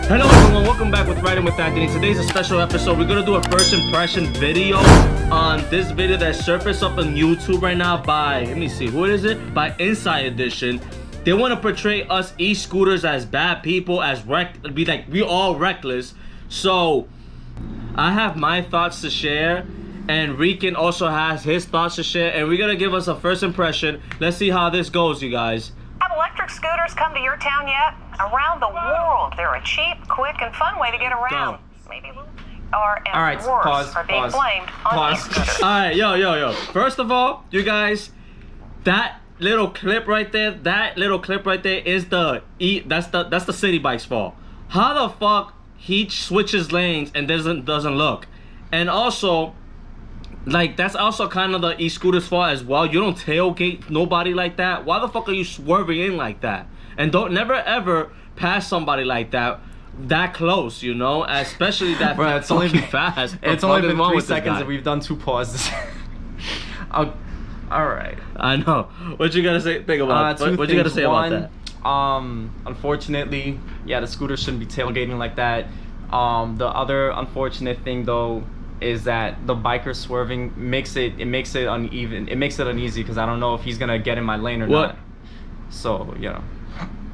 Hello everyone, welcome back with Riding with Anthony. Today's a special episode. We're gonna do a first impression video on this video that surfaced up on YouTube right now by, let me see, who is it? By Inside Edition. They want to portray us e-scooters as bad people, as we all reckless. So I have my thoughts to share, and Rican also has his thoughts to share, and we're gonna give us a first impression. Let's see how this goes, you guys. Have electric scooters come to your town yet? Around the world, they're a cheap, quick, and fun way to get around. Maybe worse are being blamed on e-scooters. All right, yo. First of all, you guys, that little clip right there is that's the city bike's fault. How the fuck he switches lanes and doesn't look? And also, like, that's also kind of the e-scooter's fault as well. You don't tailgate nobody like that. Why the fuck are you swerving in like that? And never ever pass somebody like that close, you know, especially that. Bro, it's only been fast. It's only been 3 seconds and we've done 2 pauses. All right. I know. What you gotta say? Think about what you gotta say about that? Unfortunately, yeah, the scooter shouldn't be tailgating like that. The other unfortunate thing though is that the biker swerving makes it uneven. It makes it uneasy because I don't know if he's gonna get in my lane or not. So yeah.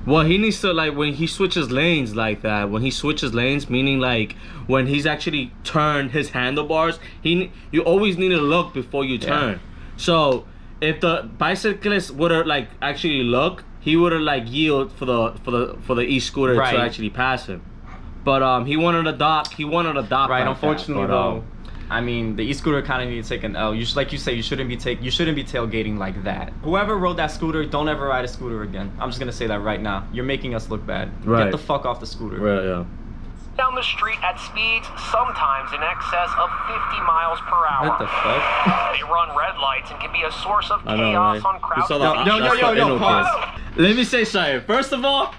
Well, he needs to, like, when he switches lanes like that, meaning like when he's actually turned his handlebars, you always need to look before you turn. Yeah. So if the bicyclist would have like actually look, he would have like yield for the e-scooter to actually pass him. But he wanted to dock. Right. Like unfortunately though, I mean, the e-scooter kind of needs to take an L. Like you say, you shouldn't be tailgating like that. Whoever rode that scooter, don't ever ride a scooter again. I'm just gonna say that right now. You're making us look bad. Right. Get the fuck off the scooter. Right. Yeah. Down the street at speeds sometimes in excess of 50 miles per hour. What the fuck? They run red lights and can be a source of I know, chaos right? on crowded. Yo, pause. Let me say something. First of all,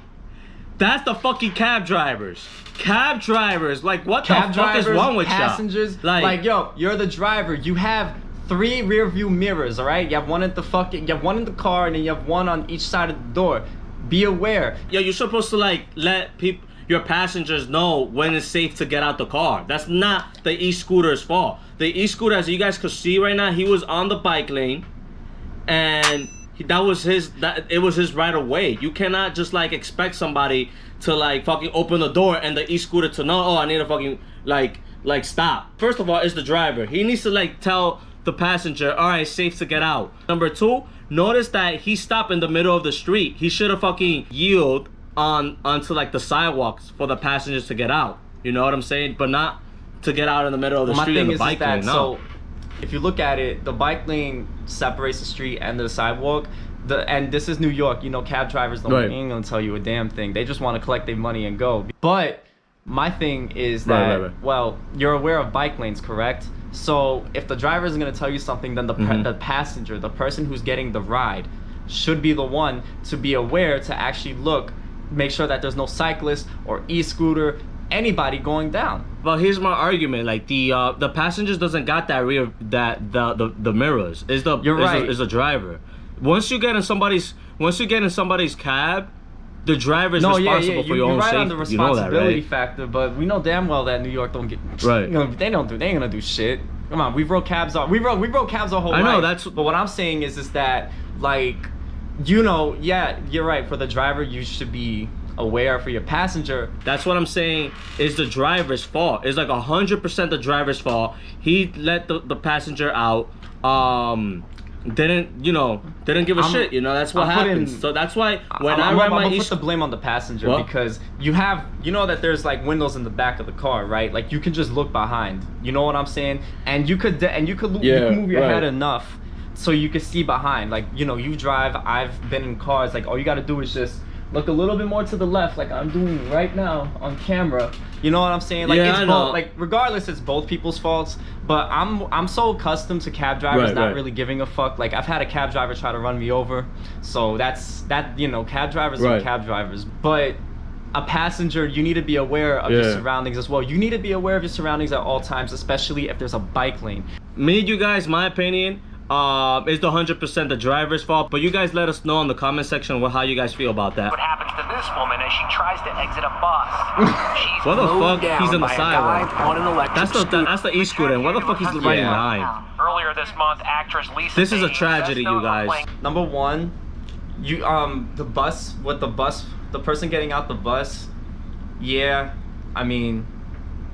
that's the fucking cab drivers. Cab drivers, like, what the fuck is wrong with passengers? y'all? Like, yo, you're the driver. You have 3 rear view mirrors, all right? You have one at the the car, and then you have one on each side of the door. Be aware. Yo, you're supposed to like let your passengers know when it's safe to get out the car. That's not the e-scooter's fault. The e-scooter, as you guys could see right now, he was on the bike lane, and it was his right of way. You cannot just like expect somebody to like fucking open the door and the e-scooter to know, oh, I need to fucking like stop. First of all, it's the driver. He needs to like tell the passenger, all right, safe to get out. Number 2, notice that he stopped in the middle of the street. He should have fucking yield onto like the sidewalks for the passengers to get out. You know what I'm saying? But not to get out in the middle of the street in the bike lane. No. So if you look at it, the bike lane separates the street and the sidewalk. And this is New York, you know, cab drivers ain't gonna tell you a damn thing. They just want to collect their money and go. But my thing is that, well, you're aware of bike lanes, correct? So if the driver isn't gonna tell you something, then the passenger, the person who's getting the ride, should be the one to be aware to actually make sure that there's no cyclist or e-scooter, anybody going down. But here's my argument: like the passengers doesn't got the mirrors. Is the driver. Once you get in somebody's cab, the driver is responsible for your own safety. You're right on the responsibility you know that, right? factor, but we know damn well that New York don't get right. You know, they ain't gonna do shit. Come on, we rode cabs our whole life. I know that's. But what I'm saying is that, like, you know, yeah, you're right. For the driver, you should be aware. For your passenger, that's what I'm saying is the driver's fault. It's like 100% the driver's fault. He let the passenger out. Didn't give a shit, you know. That's what happens. So that's why when I ride my put the blame on the passenger because you know that there's like windows in the back of the car, right? Like you can just look behind, you know what I'm saying? And you could move your head enough so you could see behind. Like, you know, you drive, I've been in cars, like all you gotta do is just look a little bit more to the left, like I'm doing right now on camera. You know what I'm saying? Like, it's both, like, regardless, it's both people's faults. But I'm so accustomed to cab drivers not really giving a fuck. Like, I've had a cab driver try to run me over, so you know, cab drivers are cab drivers. But a passenger, you need to be aware of your surroundings as well. You need to be aware of your surroundings at all times, especially if there's a bike lane. You guys, my opinion, It's the 100% the driver's fault, but you guys let us know in the comment section how you guys feel about that. What happens to this woman as she tries to exit a bus. She's what the fuck? down He's on the by a sidewalk. guy on an electric That's the e-scooter. And what the fuck he's riding behind? Earlier this month, actress Lisa. This is a tragedy, you guys. Number one, the person getting out the bus. Yeah, I mean,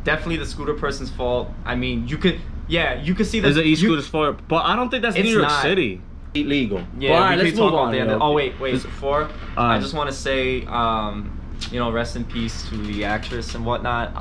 definitely the scooter person's fault. I mean, you could see that. There's an e-scooter's fault, but I don't think that's New York City. Illegal. Yeah, all right, let's move on. Oh wait. Before I just want to say, rest in peace to the actress and whatnot.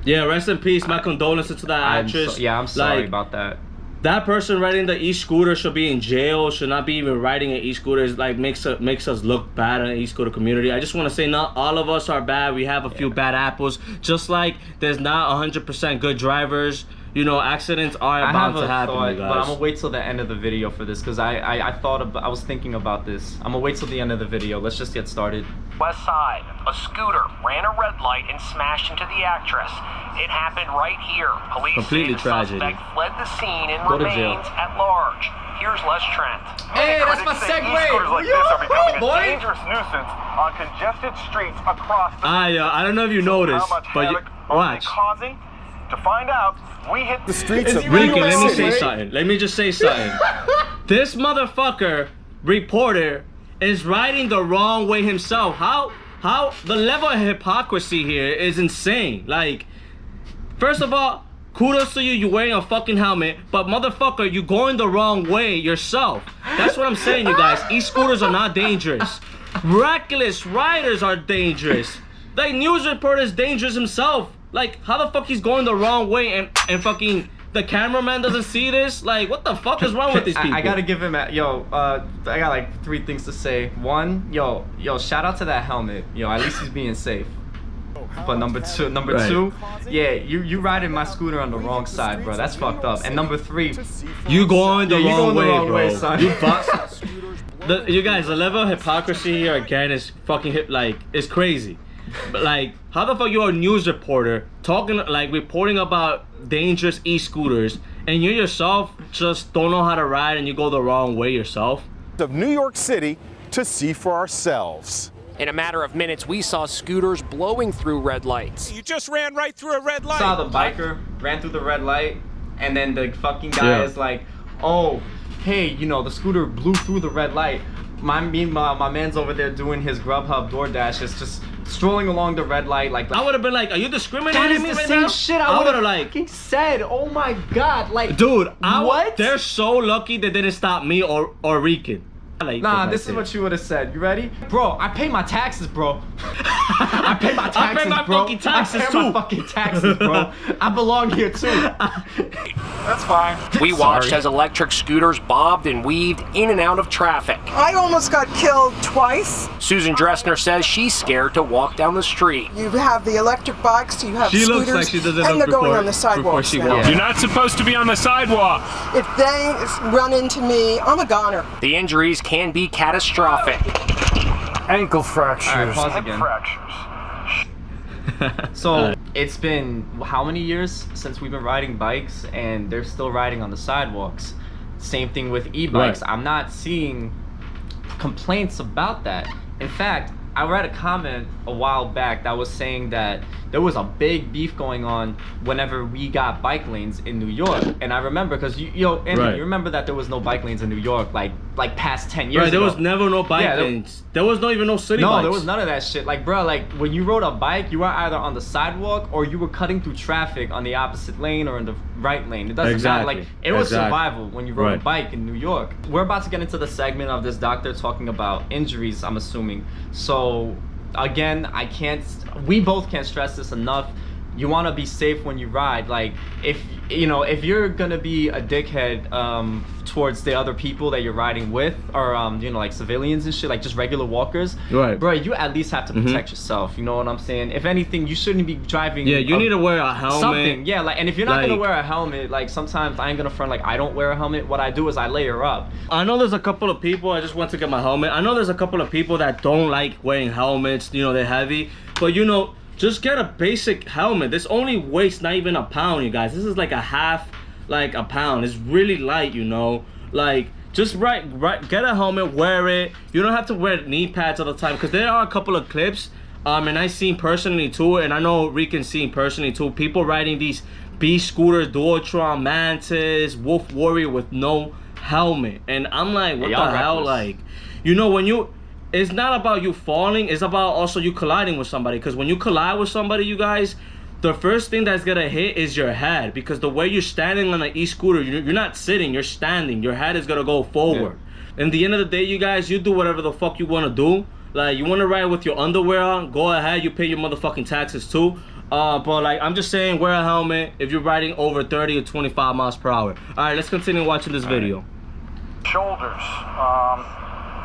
Yeah, rest in peace. My condolences to that actress. I'm sorry about that. That person riding the e-scooter should be in jail. Should not be even riding an e-scooter. It's like makes us look bad in the e-scooter community. I just want to say, not all of us are bad. We have a few bad apples. Just like there's not 100% good drivers. You know, accidents are bound to happen, you guys. But I'm gonna wait till the end of the video for this because I was thinking about this. I'm gonna wait till the end of the video. Let's just get started. West Side, a scooter ran a red light and smashed into the actress. It happened right here. Police Completely say the tragedy. suspect fled the scene and Go to jail. remains at large. Here's Les Trent. Hey, that's my segue. E-scooters like this are becoming boy. a dangerous nuisance on congested streets across the I don't know if you noticed, how much but havoc are they watch. causing? To find out, we hit the streets of Ricky, let me say something. Let me just say something. This motherfucker reporter is riding the wrong way himself. How the level of hypocrisy here is insane. Like, first of all, kudos to you, you're wearing a fucking helmet, but motherfucker, you're going the wrong way yourself. That's what I'm saying, you guys. E-scooters are not dangerous. Reckless riders are dangerous. Like, news reporter is dangerous himself. Like, how the fuck he's going the wrong way and fucking the cameraman doesn't see this? Like, what the fuck is wrong with these people? I gotta give him I got like 3 things to say. One, yo, shout out to that helmet. At least he's being safe. But number two, yeah, you riding my scooter on the wrong side, bro. That's fucked up. And number 3, you going the wrong way, bro. Son. You guys, the level of hypocrisy here again is fucking it's crazy. But like, how the fuck you are a news reporter reporting about dangerous e-scooters, and you yourself just don't know how to ride and you go the wrong way yourself? Of New York City to see for ourselves. In a matter of minutes, we saw scooters blowing through red lights. You just ran right through a red light. Saw the biker ran through the red light, and then the fucking guy is like, oh, hey, the scooter blew through the red light. My man's over there doing his Grubhub DoorDash is just strolling along the red light like I would have been like, are you discriminating that is me the right same now? shit I would have fucking said. Oh my god, like, dude, what? They're so lucky they didn't stop me or Rican. Nah, this is what you would have said. You ready? Bro, I pay my taxes, bro. I pay my taxes, I pay my bro. fucking taxes, I pay too. my fucking taxes, bro. I belong here, too. That's fine. We watched as electric scooters bobbed and weaved in and out of traffic. I almost got killed twice. Susan Dressner says she's scared to walk down the street. You have the electric bikes, you have She scooters, looks like she doesn't and look they're going before- on the sidewalks before she now. walks. You're not supposed to be on the sidewalk. If they run into me, I'm a goner. The injuries can be catastrophic. Ankle fractures. All right, pause again. Fractures. So it's been how many years since we've been riding bikes, and they're still riding on the sidewalks. Same thing with e-bikes. Right. I'm not seeing complaints about that. In fact, I read a comment a while back that was saying that there was a big beef going on whenever we got bike lanes in New York. And I remember, because Anthony, you remember that there was no bike lanes in New York like past 10 years ago. There was never no bike lanes. There was not even no city bikes. No, there was none of that shit. Like, bro, like, when you rode a bike, you were either on the sidewalk or you were cutting through traffic on the opposite lane or in the right lane. It doesn't matter. Like, it was survival when you rode a bike in New York. We're about to get into the segment of this doctor talking about injuries, I'm assuming. So, again, we both can't stress this enough. You want to be safe when you ride. Like, if you're gonna be a dickhead towards the other people that you're riding with, or like civilians and shit, like just regular walkers, right, bro, you at least have to protect yourself. You know what I'm saying? If anything, you shouldn't be driving. Yeah, you need to wear a helmet. Something, yeah, like, and if you're not gonna wear a helmet, like, sometimes I ain't gonna front like I don't wear a helmet. What I do is I layer up. I know there's a couple of people. I just went to get my helmet. I know there's a couple of people that don't like wearing helmets. They're heavy, but just get a basic helmet. This only weighs not even a pound, you guys. This is like a half, like a pound. It's really light, Like, Just get a helmet, wear it. You don't have to wear knee pads all the time, because there are a couple of clips, and I've seen personally too, and I know Rican's seen personally too, people riding these B-scooters, Dualtron, Mantis, Wolf Warrior with no helmet. And I'm like, what the hell? Like, you know, when you, it's not about you falling, it's about also you colliding with somebody. Because when you collide with somebody, you guys, the first thing that's gonna hit is your head, because the way you're standing on an e-scooter, you're not sitting, you're standing. Your head is gonna go forward. Yeah. In the end of the day, you guys, you do whatever the fuck you wanna do. Like, you wanna ride with your underwear on, go ahead, you pay your motherfucking taxes too. But like, I'm just saying, wear a helmet if you're riding over 30 or 25 miles per hour. All right, let's continue watching this video. Shoulders,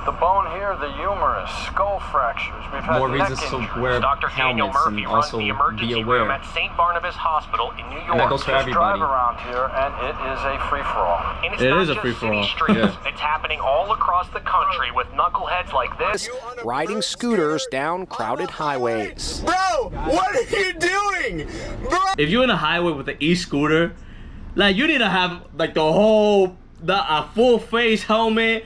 the bone here, the humerus, skull fractures. We've had more reasons to wear Dr. Daniel helmets Murphy and runs also the be emergency aware. room at St. Barnabas Hospital in New York. And that goes for everybody. Drive around here, and it is a free-for-all. And it's It not is a just free-for-all. city streets. It's happening all across the country with knuckleheads like this. Riding scooters down crowded highways. Bro, what are you doing? Bro. If you're in a highway with an e-scooter, like, you need to have like a full face helmet,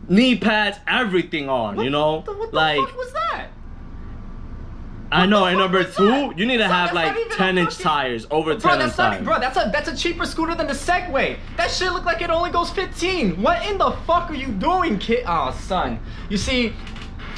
knee pads, everything on, you know? What the like, fuck was that? I know, and number two, you need to have like 10-inch tires, over 10-inch tires. Bro, that's a cheaper scooter than the Segway. That shit look like it only goes 15. What in the fuck are you doing, kid? Oh, son. You see,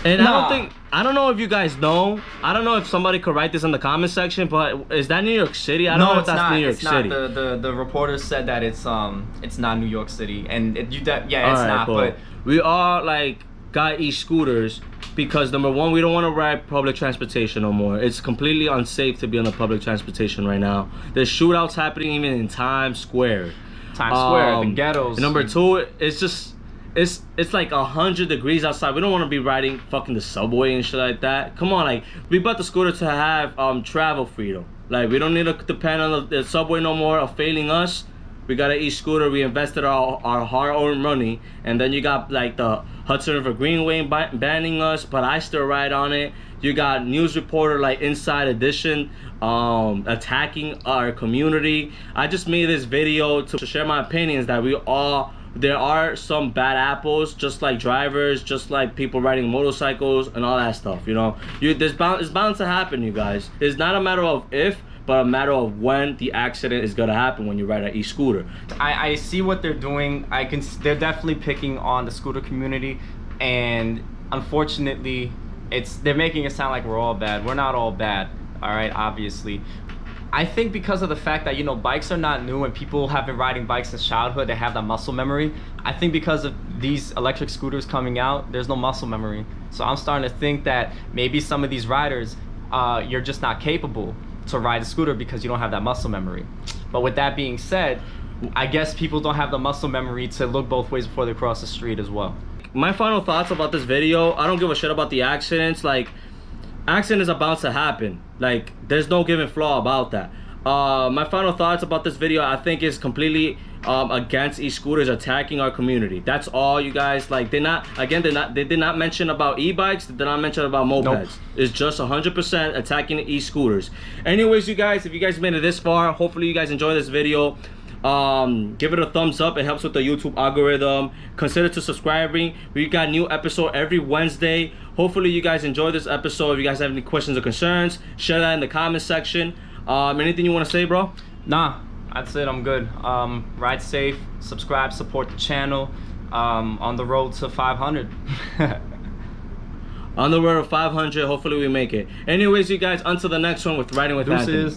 and I don't know if you guys know. I don't know if somebody could write this in the comment section, but is that New York City? I don't know if that's New York City. The reporter said that it's not New York City, and it's Alright, not. cool. But we are like got e-scooters because number one, we don't want to ride public transportation no more. It's completely unsafe to be on the public transportation right now. There's shootouts happening even in Times Square. The ghettos. And number two, it's just it's like 100 degrees outside. We don't want to be riding fucking the subway and shit like that. Come on, like, we bought the scooter to have travel freedom. Like, we don't need to depend on the subway no more of failing us. We got an e-scooter. We invested our hard-earned money, and then you got like the Hudson River Greenway banning us, but I still ride on it. You got news reporter like Inside Edition attacking our community. I just made this video to share my opinions that there are some bad apples, just like drivers, just like people riding motorcycles and all that stuff. You know, it's bound to happen, you guys. It's not a matter of if, but a matter of when the accident is gonna happen when you ride an e-scooter. I see what they're doing. They're definitely picking on the scooter community, and unfortunately, they're making it sound like we're all bad. We're not all bad, all right? Obviously, I think because of the fact that, you know, bikes are not new and people have been riding bikes since childhood, they have that muscle memory. I think because of these electric scooters coming out, there's no muscle memory. So I'm starting to think that maybe some of these riders, you're just not capable to ride a scooter because you don't have that muscle memory. But with that being said, I guess people don't have the muscle memory to look both ways before they cross the street as well. My final thoughts about this video, I don't give a shit about the accidents. Like, accidents are bound to happen. Like, there's no giving flaw about that. My final thoughts about this video, I think, is completely against e-scooters attacking our community. That's all, you guys. Like, they did not mention about e-bikes. They did not mention about mopeds. Nope. It's just 100% attacking the e-scooters. Anyways, you guys, if you guys made it this far, hopefully you guys enjoy this video. Give it a thumbs up. It helps with the YouTube algorithm. Consider to subscribing. We got new episode every Wednesday. Hopefully you guys enjoy this episode. If you guys have any questions or concerns, share that in the comment section. Anything you want to say, bro? Nah, that's it. I'm good. Ride safe, subscribe, support the channel. On the road to 500. On the road to 500. Hopefully we make it. Anyways, you guys, until the next one with Riding with Anthony.